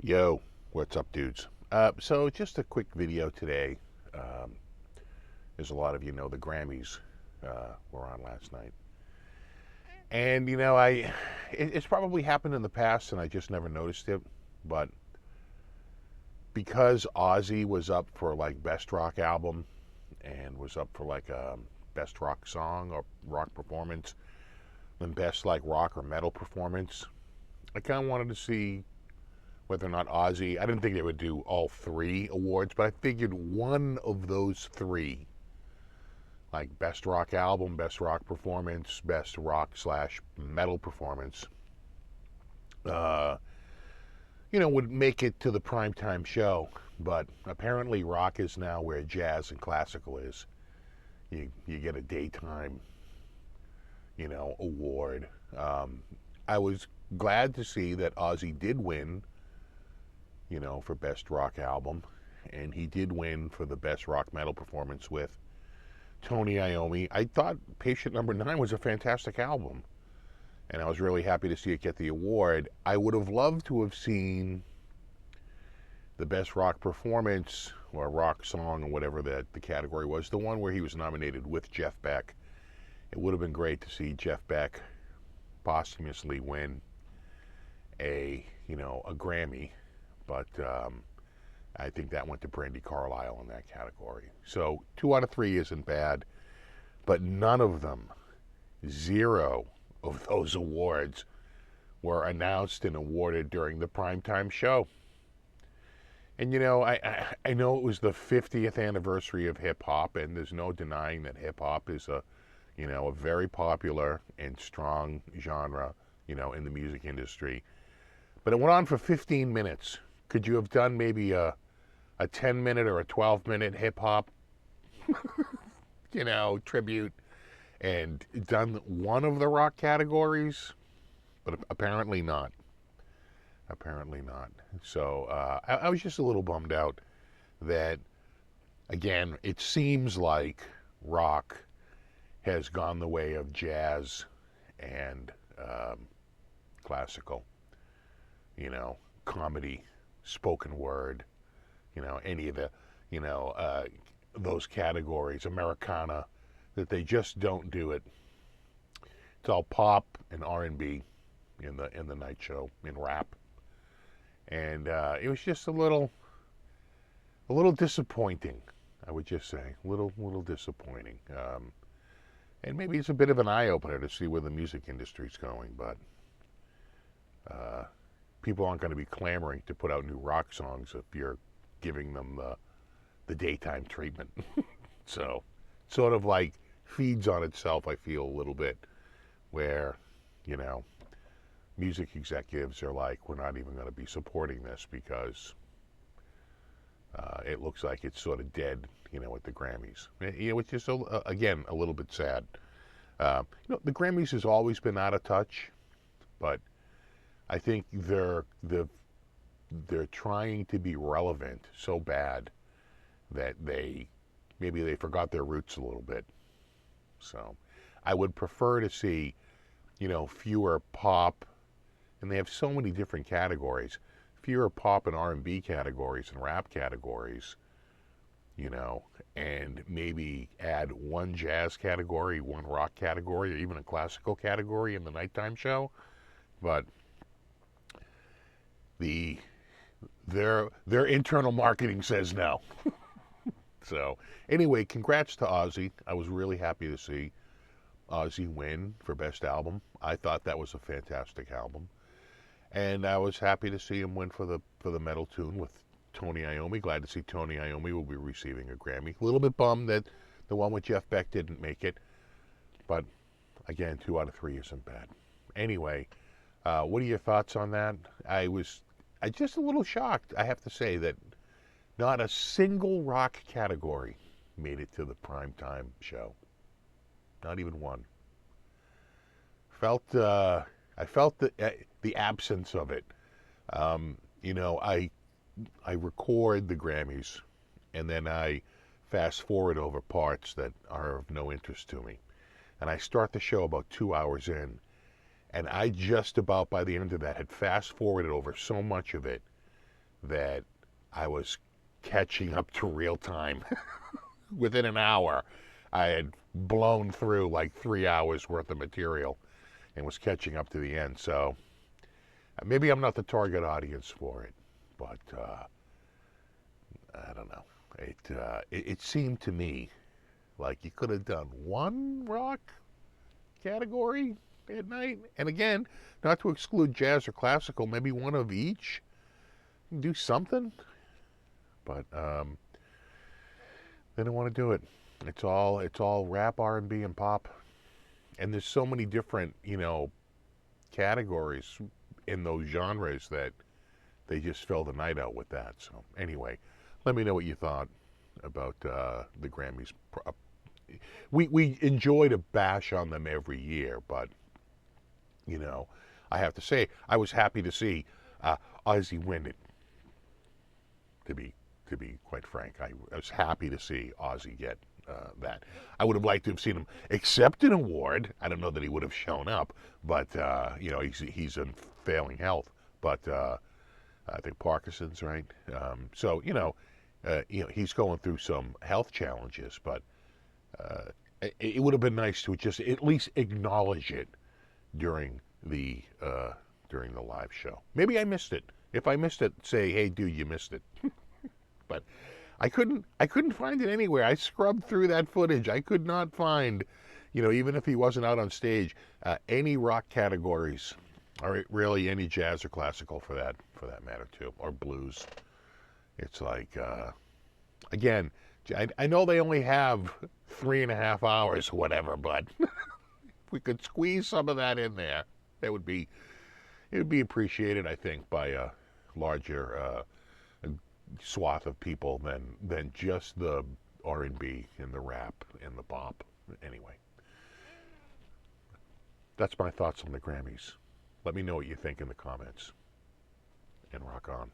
Yo, what's up, dudes? So just a quick video today. Um, as a lot of you know, the Grammys were on last night, and it's probably happened in the past, and I just never noticed it. But because Ozzy was up for like best rock album and was up for like best rock song or rock performance, and best like rock or metal performance, I kind of wanted to see whether or not Ozzy, I didn't think they would do all three awards, but I figured one of those three, like best rock album, best rock performance, best rock slash metal performance, uh, would make it to the primetime show. But apparently, rock is now where jazz and classical is. You get a daytime, award. I was glad to see that Ozzy did win, for best rock album, and he did win for the best rock metal performance with Tony Iommi. I thought Patient Number 9 was a fantastic album, and I was really happy to see it get the award. I would have loved to have seen the best rock performance or rock song or whatever the category was, the one where he was nominated with Jeff Beck. It would have been great to see Jeff Beck posthumously win a Grammy, but I think that went to Brandy Carlisle in that category. So 2 out of 3 isn't bad, but none of them, zero of those awards, were announced and awarded during the primetime show. And I know it was the 50th anniversary of hip hop, and there's no denying that hip hop is a very popular and strong genre, in the music industry. But it went on for 15 minutes. Could you have done maybe a 10-minute or a 12-minute hip hop, tribute, and done one of the rock categories? But apparently not. Apparently not. So I was just a little bummed out that, again, it seems like rock has gone the way of jazz and classical, comedy, spoken word, any of the, those categories, Americana, that they just don't do it. It's all pop and R&B in the night show, in rap, and it was just a little disappointing. I would just say, little disappointing. And maybe it's a bit of an eye opener to see where the music industry's going, but uh, people aren't going to be clamoring to put out new rock songs if you're giving them the daytime treatment. So, sort of like feeds on itself, I feel a little bit, where, you know, music executives are like, we're not even going to be supporting this because it looks like it's sort of dead, at the Grammys. Which is, again, a little bit sad. The Grammys has always been out of touch, but I think they're trying to be relevant so bad that maybe they forgot their roots a little bit. So I would prefer to see, fewer pop, and they have so many different categories, fewer pop and R&B categories and rap categories, and maybe add one jazz category, one rock category, or even a classical category in the nighttime show. But their internal marketing says no. So anyway, congrats to Ozzy. I was really happy to see Ozzy win for best album. I thought that was a fantastic album, and I was happy to see him win for the metal tune with Tony Iommi. Glad to see Tony Iommi will be receiving a Grammy. A little bit bummed that the one with Jeff Beck didn't make it, but again, 2 out of 3 isn't bad. Anyway, what are your thoughts on that? I just a little shocked, I have to say, that not a single rock category made it to the primetime show. Not even one. I felt the absence of it. I record the Grammys, and then I fast forward over parts that are of no interest to me, and I start the show about 2 hours in, and I just about by the end of that had fast forwarded over so much of it that I was catching up to real time. Within an hour, I had blown through like 3 hours worth of material and was catching up to the end. So maybe I'm not the target audience for it, but I don't know. It seemed to me like you could have done one rock category at night, and again, not to exclude jazz or classical, maybe one of each. Do something, but they don't want to do it. It's all rap, R&B, and pop, and there's so many different categories in those genres that they just fill the night out with that. So anyway, let me know what you thought about the Grammys. We enjoy to bash on them every year, but I have to say I was happy to see Ozzy win it. To be quite frank, I was happy to see Ozzy get that. I would have liked to have seen him accept an award. I don't know that he would have shown up, but he's in failing health. But I think Parkinson's, right? So he's going through some health challenges, but it would have been nice to just at least acknowledge it during the live show. Maybe I missed it. If I missed it, say, "Hey, dude, you missed it." But I couldn't find it anywhere. I scrubbed through that footage. I could not find, even if he wasn't out on stage, any rock categories, or really any jazz or classical for that matter too, or blues. It's like, again, I know they only have 3.5 hours or whatever, but if we could squeeze some of that in there, it would be appreciated, I think, by a larger swath of people than just the R&B and the rap and the pop. Anyway, that's my thoughts on the Grammys. Let me know what you think in the comments, and rock on.